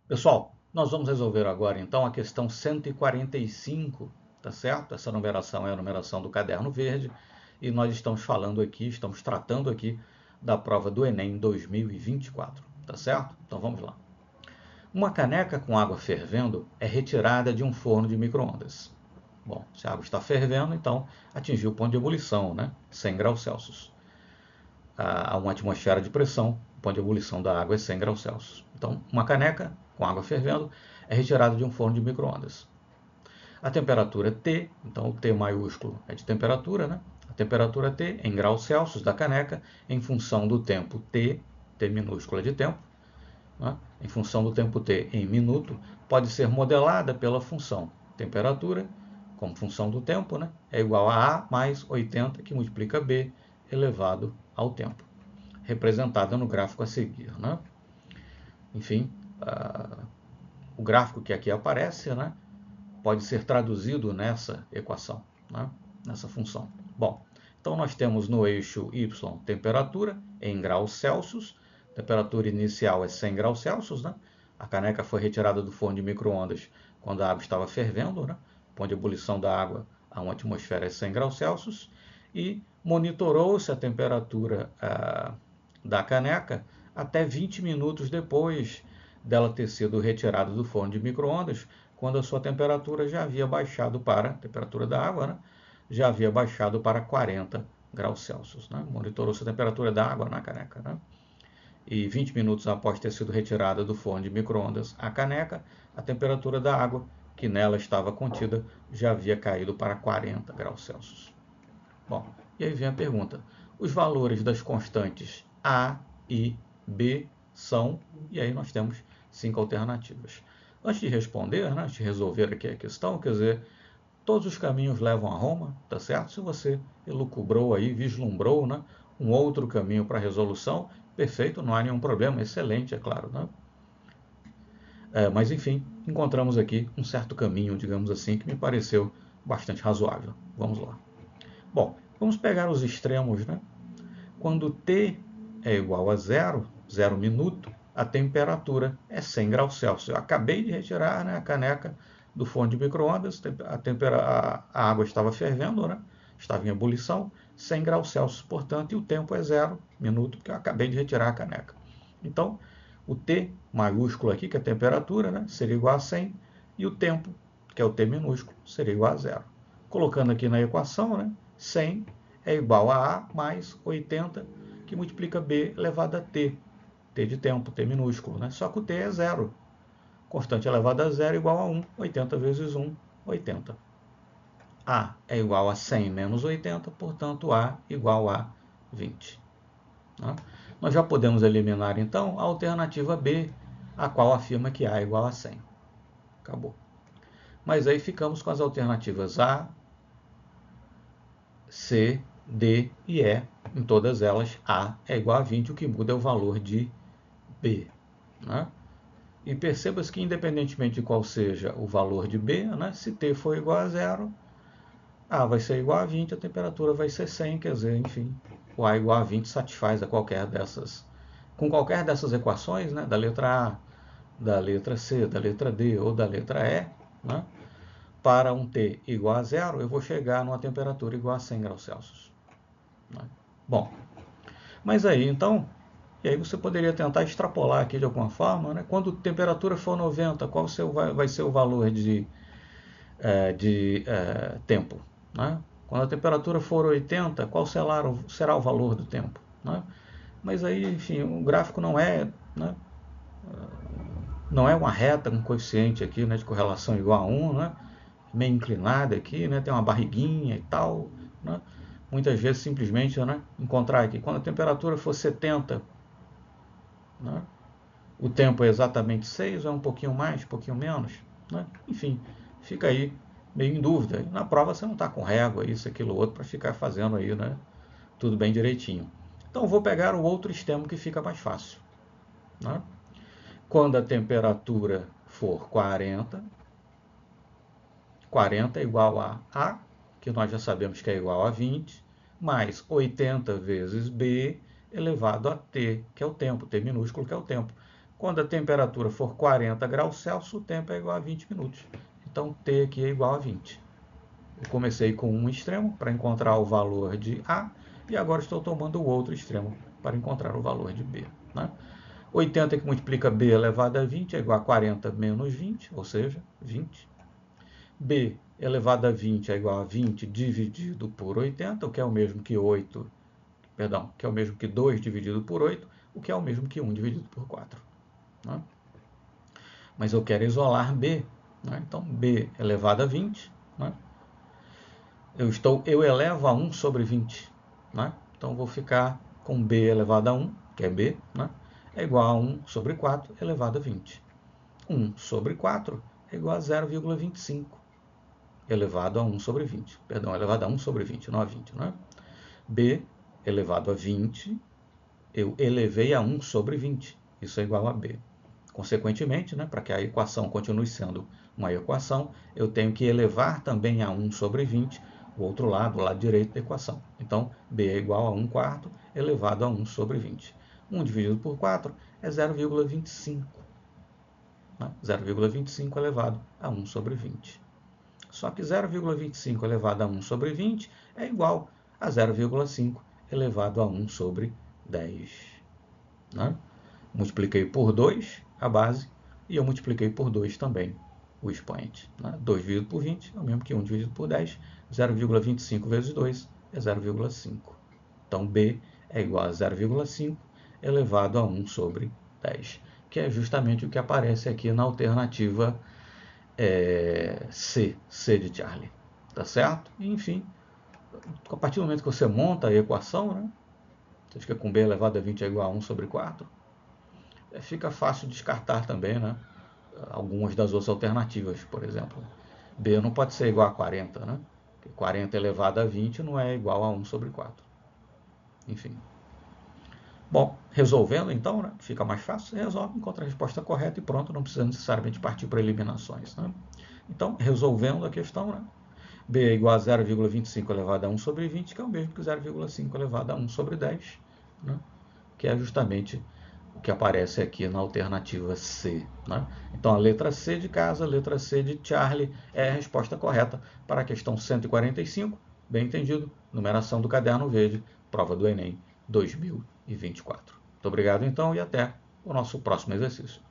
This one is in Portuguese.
Pessoal, nós vamos resolver agora então a questão 145, tá certo? Essa numeração é a numeração do caderno verde e nós estamos falando aqui, estamos tratando aqui da prova do Enem 2024, tá certo? Então vamos lá. Uma caneca com água fervendo é retirada de um forno de micro-ondas. Bom, se a água está fervendo, então atingiu o ponto de ebulição, né? 100 graus Celsius. A uma atmosfera de pressão, o ponto de ebulição da água é 100 graus Celsius. Então, uma caneca com água fervendo é retirada de um forno de micro-ondas. A temperatura T, então o T maiúsculo é de temperatura, né? A temperatura T em graus Celsius da caneca em função do tempo T, T minúsculo é de tempo, né? Em função do tempo T em minuto, pode ser modelada pela função temperatura, como função do tempo, né? É igual a A mais 80, que multiplica B elevado ao tempo, representada no gráfico a seguir, né? Enfim, o gráfico que aqui aparece, né, pode ser traduzido nessa equação, né, nessa função. Bom, então nós temos no eixo y temperatura em graus Celsius, temperatura inicial é 100 graus Celsius, né? A caneca foi retirada do forno de micro-ondas quando a água estava fervendo, né? O ponto de ebulição da água a uma atmosfera é 100 graus Celsius, e monitorou-se a temperatura da caneca até 20 minutos depois dela ter sido retirada do forno de micro-ondas, quando a sua temperatura já havia baixado para, a temperatura da água, né, já havia baixado para 40 graus Celsius. Né? Monitorou-se a temperatura da água na caneca. Né? E 20 minutos após ter sido retirada do forno de micro-ondas a caneca, a temperatura da água, que nela estava contida, já havia caído para 40 graus Celsius. Bom, e aí vem a pergunta. Os valores das constantes A e B são, e aí nós temos 5 alternativas. Antes de responder, né, antes de resolver aqui a questão, quer dizer, todos os caminhos levam a Roma, tá certo? Se você elucubrou aí, vislumbrou, né, um outro caminho para a resolução, perfeito, não há nenhum problema, excelente, é claro, né? Mas enfim, encontramos aqui um certo caminho, digamos assim, que me pareceu bastante razoável. Vamos lá. Bom, vamos pegar os extremos, né? Quando T é igual a zero, 0 minuto, a temperatura é 100 graus Celsius. Eu acabei de retirar, né, a caneca do forno de micro-ondas, a água estava fervendo, né? Estava em ebulição, 100 graus Celsius, portanto, e o tempo é 0 minuto, porque eu acabei de retirar a caneca. Então, o T maiúsculo aqui, que é a temperatura, né, seria igual a 100, e o tempo, que é o T minúsculo, seria igual a 0. Colocando aqui na equação, né, 100 é igual a A mais 80, que multiplica B elevado a T. T de tempo, T minúsculo, né? Só que o T é zero. Constante elevado a zero igual a 1. 80 vezes 1, 80. A é igual a 100 menos 80, portanto, A igual a 20. Né? Nós já podemos eliminar, então, a alternativa B, a qual afirma que A é igual a 100. Acabou. Mas aí ficamos com as alternativas A, C, D e E. Em todas elas, A é igual a 20, o que muda é o valor de B. Né? E perceba-se que, independentemente de qual seja o valor de B, né, se T for igual a zero, A vai ser igual a 20, a temperatura vai ser 100, quer dizer, enfim, o A igual a 20 satisfaz com qualquer dessas equações, né, da letra A, da letra C, da letra D ou da letra E, né, para um T igual a zero, eu vou chegar numa temperatura igual a 100 graus Celsius. Né? Bom, mas aí, então, e aí você poderia tentar extrapolar aqui de alguma forma, né? Quando a temperatura for 90, qual vai ser o valor de tempo? Né? Quando a temperatura for 80, qual será o valor do tempo? Né? Mas aí, enfim, o gráfico não é, né, não é uma reta, um coeficiente aqui, né, de correlação igual a 1, né, meio inclinada aqui, né, tem uma barriguinha e tal. Né? Muitas vezes simplesmente, né, encontrar aqui, quando a temperatura for 70, né, o tempo é exatamente 6, ou é um pouquinho mais, um pouquinho menos, né? Enfim, fica aí meio em dúvida. Na prova você não está com régua, isso, aquilo, outro, para ficar fazendo aí, né, tudo bem direitinho. Então vou pegar o outro extremo que fica mais fácil. Né? Quando a temperatura for 40, 40 é igual a A, que nós já sabemos que é igual a 20, mais 80 vezes B elevado a T, que é o tempo, T minúsculo, que é o tempo. Quando a temperatura for 40 graus Celsius, o tempo é igual a 20 minutos. Então, T aqui é igual a 20. Eu comecei com um extremo para encontrar o valor de A, e agora estou tomando o outro extremo para encontrar o valor de B. Né? 80 que multiplica B elevado a 20 é igual a 40 menos 20, ou seja, 20. B elevado a 20 é igual a 20 dividido por 80, o que é o mesmo que 8, perdão, que é o mesmo que 2 dividido por 8, o que é o mesmo que 1 dividido por 4. Né? Mas eu quero isolar B, né? Então B elevado a 20, né? Eu elevo a 1 sobre 20, né? Então vou ficar com B elevado a 1, que é B, né? É igual a 1 sobre 4 elevado a 20. 1 sobre 4 é igual a 0,25 elevado a 1 sobre 20. Perdão, elevado a 1 sobre 20, não a 20, né? B elevado a 20, eu elevei a 1 sobre 20. Isso é igual a B. Consequentemente, né, para que a equação continue sendo uma equação, eu tenho que elevar também a 1 sobre 20, o outro lado, o lado direito da equação. Então, B é igual a 1 quarto elevado a 1 sobre 20. 1 dividido por 4 é 0,25. Né? 0,25 elevado a 1 sobre 20. Só que 0,25 elevado a 1 sobre 20 é igual a 0,5 elevado a 1 sobre 10. Né? Multipliquei por 2 a base e eu multipliquei por 2 também o expoente. Né? 2 dividido por 20 é o mesmo que 1 dividido por 10. 0,25 vezes 2 é 0,5. Então, B é igual a 0,5 elevado a 1 sobre 10, que é justamente o que aparece aqui na alternativa C de Charlie. Tá certo? E, enfim, a partir do momento que você monta a equação, né, você fica com B elevado a 20 é igual a 1 sobre 4, fica fácil descartar também, né, algumas das outras alternativas. Por exemplo, B não pode ser igual a 40, né? Porque 40 elevado a 20 não é igual a 1 sobre 4. Enfim. Bom, resolvendo então, né, fica mais fácil, você resolve, encontra a resposta correta e pronto, não precisa necessariamente partir para eliminações. Né? Então, resolvendo a questão, né, B é igual a 0,25 elevado a 1 sobre 20, que é o mesmo que 0,5 elevado a 1 sobre 10, né, que é justamente o que aparece aqui na alternativa C. Né? Então, a letra C de casa, a letra C de Charlie, é a resposta correta para a questão 145, bem entendido, numeração do caderno verde, prova do Enem 2024. Muito obrigado, então, e até o nosso próximo exercício.